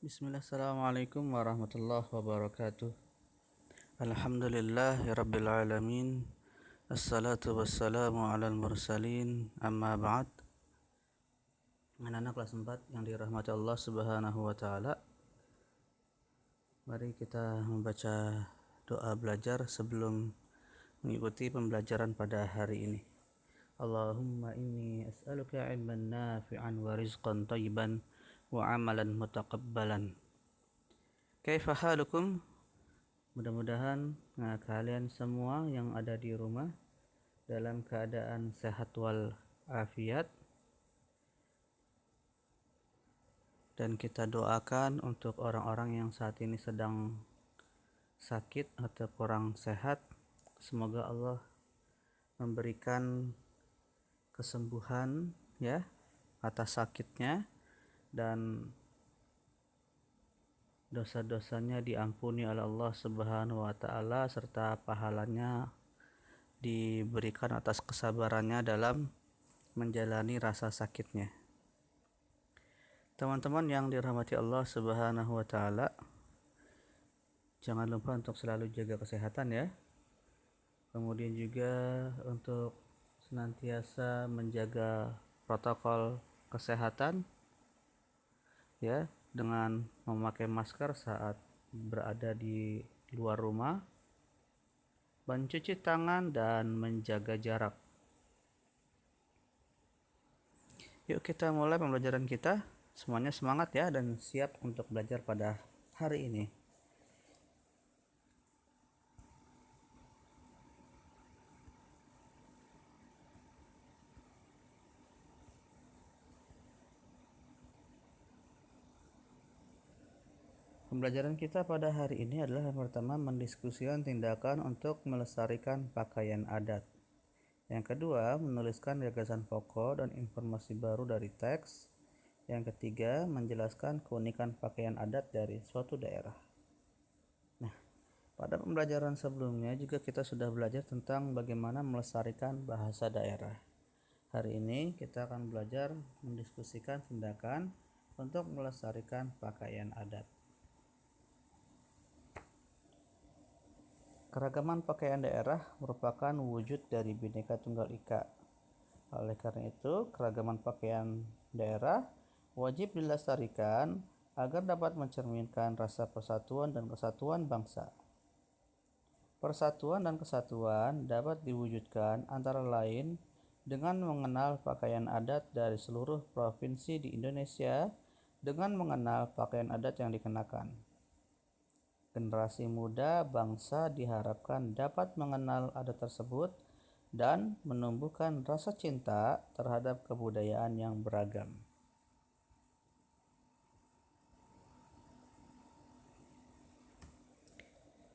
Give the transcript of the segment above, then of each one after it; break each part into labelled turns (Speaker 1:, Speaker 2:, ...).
Speaker 1: Bismillah, assalamualaikum warahmatullahi wabarakatuh. Alhamdulillahirabbil alamin. Assalatu wassalamu alal mursalin. Amma ba'd. Anak-anak kelas 4 yang dirahmati Allah Subhanahu wa taala. Mari kita membaca doa belajar sebelum mengikuti pembelajaran pada hari ini. Allahumma inni as'aluka ilman nafi'an wa rizqan thayyiban wa amalan mutaqabbalan. Kaifa halukum? Mudah-mudahan kalian semua yang ada di rumah dalam keadaan sehat wal afiat, dan kita doakan untuk orang-orang yang saat ini sedang sakit atau kurang sehat, semoga Allah memberikan kesembuhan ya atas sakitnya dan dosa-dosanya diampuni oleh Allah Subhanahu wa taala, serta pahalanya diberikan atas kesabarannya dalam menjalani rasa sakitnya. Teman-teman yang dirahmati Allah Subhanahu wa taala, jangan lupa untuk selalu jaga kesehatan ya. Kemudian juga untuk senantiasa menjaga protokol kesehatan ya, dengan memakai masker saat berada di luar rumah, mencuci tangan dan menjaga jarak. Yuk kita mulai pembelajaran kita. Semuanya semangat ya dan siap untuk belajar pada hari ini. Pembelajaran kita pada hari ini adalah yang pertama, mendiskusikan tindakan untuk melestarikan pakaian adat. Yang kedua, menuliskan gagasan pokok dan informasi baru dari teks. Yang ketiga, menjelaskan keunikan pakaian adat dari suatu daerah. Nah, pada pembelajaran sebelumnya juga kita sudah belajar tentang bagaimana melestarikan bahasa daerah. Hari ini kita akan belajar mendiskusikan tindakan untuk melestarikan pakaian adat. Keragaman pakaian daerah merupakan wujud dari Bhinneka Tunggal Ika. Oleh karena itu, keragaman pakaian daerah wajib dilestarikan agar dapat mencerminkan rasa persatuan dan kesatuan bangsa. Persatuan dan kesatuan dapat diwujudkan antara lain dengan mengenal pakaian adat dari seluruh provinsi di Indonesia, dengan mengenal pakaian adat yang dikenakan. Generasi muda bangsa diharapkan dapat mengenal adat tersebut dan menumbuhkan rasa cinta terhadap kebudayaan yang beragam.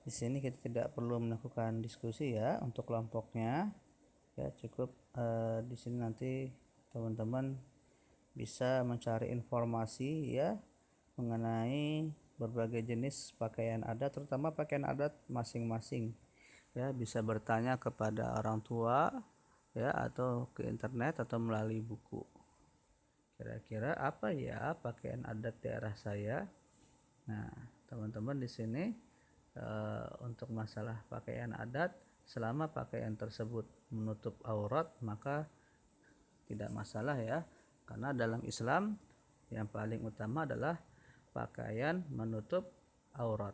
Speaker 1: Di sini kita tidak perlu melakukan diskusi ya untuk kelompoknya. Ya, cukup di sini nanti teman-teman bisa mencari informasi ya mengenai berbagai jenis pakaian adat, terutama pakaian adat masing-masing. Ya, bisa bertanya kepada orang tua ya, atau ke internet atau melalui buku. Kira-kira apa ya pakaian adat daerah saya? Nah, teman-teman di sini untuk masalah pakaian adat, selama pakaian tersebut menutup aurat maka tidak masalah ya, karena dalam Islam yang paling utama adalah pakaian menutup aurat.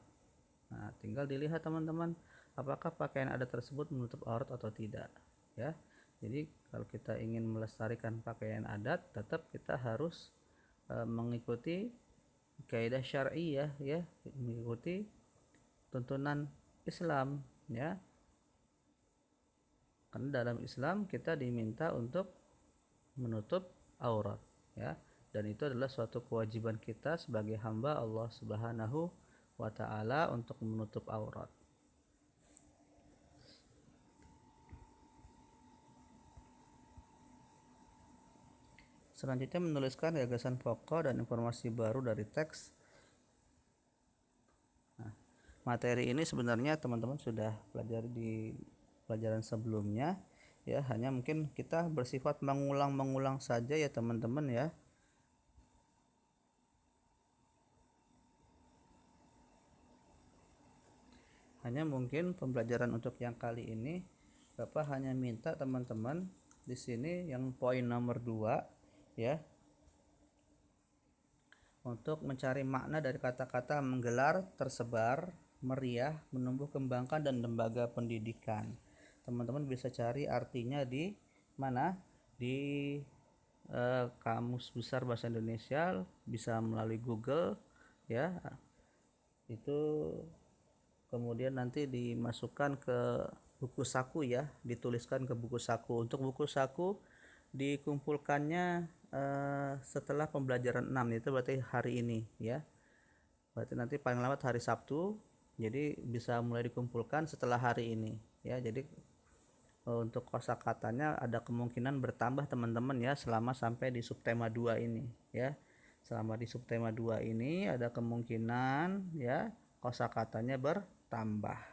Speaker 1: Nah, tinggal dilihat teman-teman apakah pakaian adat tersebut menutup aurat atau tidak ya. Jadi kalau kita ingin melestarikan pakaian adat, tetap kita harus mengikuti kaidah syar'iyah ya, mengikuti tuntunan Islam ya. Karena dalam Islam kita diminta untuk menutup aurat ya, dan itu adalah suatu kewajiban kita sebagai hamba Allah Subhanahu wa taala untuk menutup aurat. Selanjutnya, menuliskan gagasan pokok dan informasi baru dari teks. Nah, materi ini sebenarnya teman-teman sudah pelajari di pelajaran sebelumnya ya, hanya mungkin kita bersifat mengulang-mengulang saja ya teman-teman ya. Hanya mungkin pembelajaran untuk yang kali ini Bapak hanya minta teman-teman di sini yang poin nomor 2 ya, untuk mencari makna dari kata-kata menggelar, tersebar, meriah, menumbuh kembangkan, dan lembaga pendidikan. Teman-teman bisa cari artinya di mana? Di Kamus Besar Bahasa Indonesia, bisa melalui Google ya. Itu kemudian nanti dimasukkan ke buku saku ya, dituliskan ke buku saku. Untuk buku saku dikumpulkannya setelah pembelajaran 6, itu berarti hari ini ya, berarti nanti paling lambat hari Sabtu, jadi bisa mulai dikumpulkan setelah hari ini ya. Jadi untuk kosakatanya ada kemungkinan bertambah teman-teman ya, selama sampai di subtema 2 ini ya. Selama di subtema 2 ini ada kemungkinan ya kosakatanya bertambah.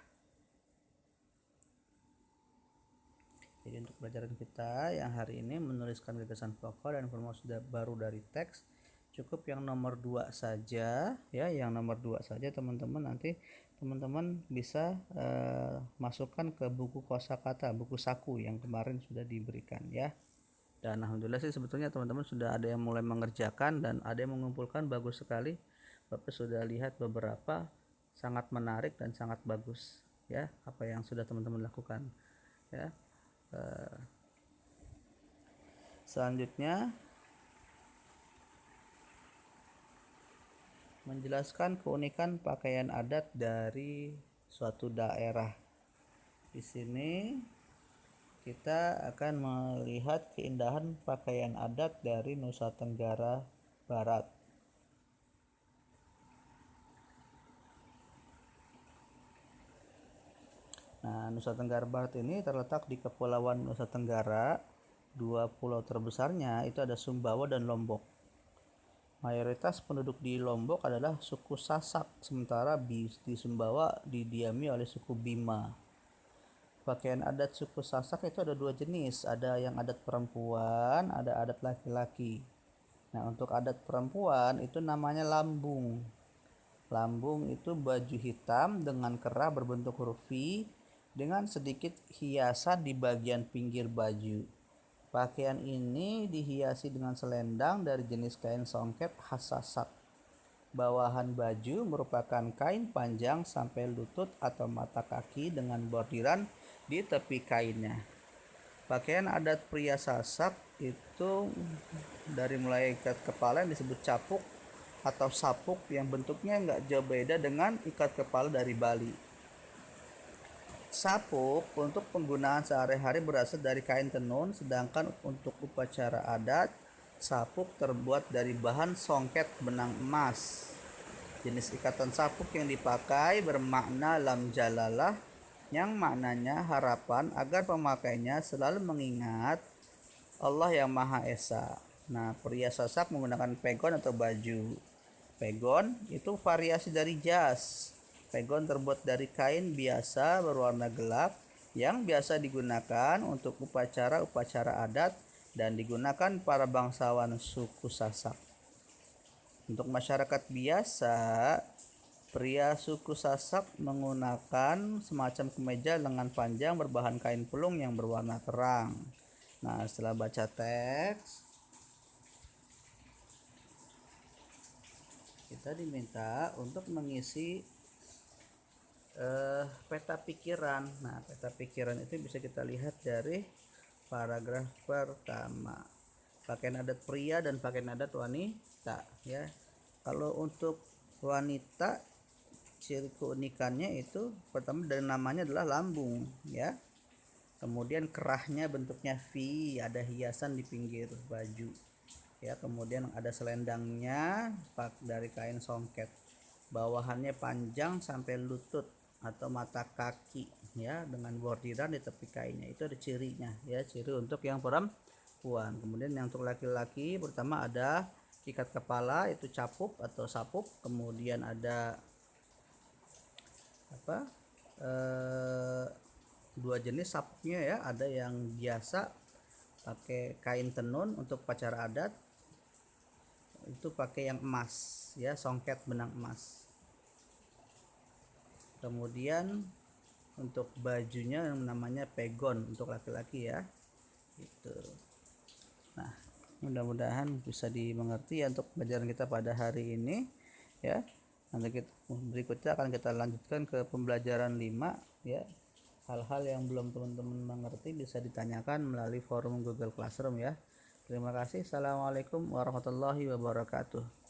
Speaker 1: Jadi untuk pelajaran kita yang hari ini menuliskan gagasan pokok dan informasi baru dari teks, cukup yang nomor 2 saja ya, yang nomor 2 saja teman-teman. Nanti teman-teman bisa masukkan ke buku kosakata, buku saku yang kemarin sudah diberikan ya. Dan alhamdulillah sih sebetulnya teman-teman sudah ada yang mulai mengerjakan dan ada yang mengumpulkan, bagus sekali. Bapak sudah lihat beberapa, sangat menarik dan sangat bagus ya apa yang sudah teman-teman lakukan ya. Selanjutnya menjelaskan keunikan pakaian adat dari suatu daerah. Di sini kita akan melihat keindahan pakaian adat dari Nusa Tenggara Barat. Nah, Nusa Tenggara Barat ini terletak di Kepulauan Nusa Tenggara. Dua pulau terbesarnya itu ada Sumbawa dan Lombok. Mayoritas penduduk di Lombok adalah suku Sasak, sementara di Sumbawa didiami oleh suku Bima. Pakaian adat suku Sasak itu ada 2 jenis, ada yang adat perempuan, ada adat laki-laki. Nah, untuk adat perempuan itu namanya lambung. Lambung itu baju hitam dengan kerah berbentuk huruf V dengan sedikit hiasan di bagian pinggir baju. Pakaian ini dihiasi dengan selendang dari jenis kain songket khas Sasak. Bawahan baju merupakan kain panjang sampai lutut atau mata kaki dengan bordiran di tepi kainnya. Pakaian adat pria Sasak itu dari mulai ikat kepala yang disebut capuk atau sapuk yang bentuknya nggak jauh beda dengan ikat kepala dari Bali. Sapuk untuk penggunaan sehari-hari berasal dari kain tenun, sedangkan untuk upacara adat, sapuk terbuat dari bahan songket benang emas. Jenis ikatan sapuk yang dipakai bermakna lam jalalah, yang maknanya harapan agar pemakainya selalu mengingat Allah yang Maha Esa. Nah, pria Sasak menggunakan pegon atau baju. Pegon itu variasi dari jas. Pegon terbuat dari kain biasa berwarna gelap yang biasa digunakan untuk upacara-upacara adat dan digunakan para bangsawan suku Sasak. Untuk masyarakat biasa, pria suku Sasak menggunakan semacam kemeja lengan panjang berbahan kain pulung yang berwarna terang. Nah, setelah baca teks, kita diminta untuk mengisi peta pikiran. Nah, peta pikiran itu bisa kita lihat dari paragraf pertama. Pakaian adat pria dan pakaian adat wanita ya. Kalau untuk wanita, ciri keunikannya itu pertama dari namanya adalah lambung ya. Kemudian kerahnya bentuknya V, ada hiasan di pinggir baju ya. Kemudian ada selendangnya dari kain songket. Bawahannya panjang sampai lutut atau mata kaki ya, dengan bordiran di tepi kainnya. Itu ada cirinya ya, ciri untuk yang perempuan. Kemudian yang untuk laki-laki pertama ada ikat kepala itu capuk atau sapuk. Kemudian ada dua jenis sapuknya ya, ada yang biasa pakai kain tenun untuk upacara adat, itu pakai yang emas ya, songket benang emas. Kemudian untuk bajunya yang namanya pegon untuk laki-laki ya gitu. Nah, mudah-mudahan bisa dimengerti ya untuk pelajaran kita pada hari ini ya. Nanti berikutnya akan kita lanjutkan ke pembelajaran 5 ya. Hal-hal yang belum teman-teman mengerti bisa ditanyakan melalui forum Google Classroom ya. Terima kasih. Assalamualaikum warahmatullahi wabarakatuh.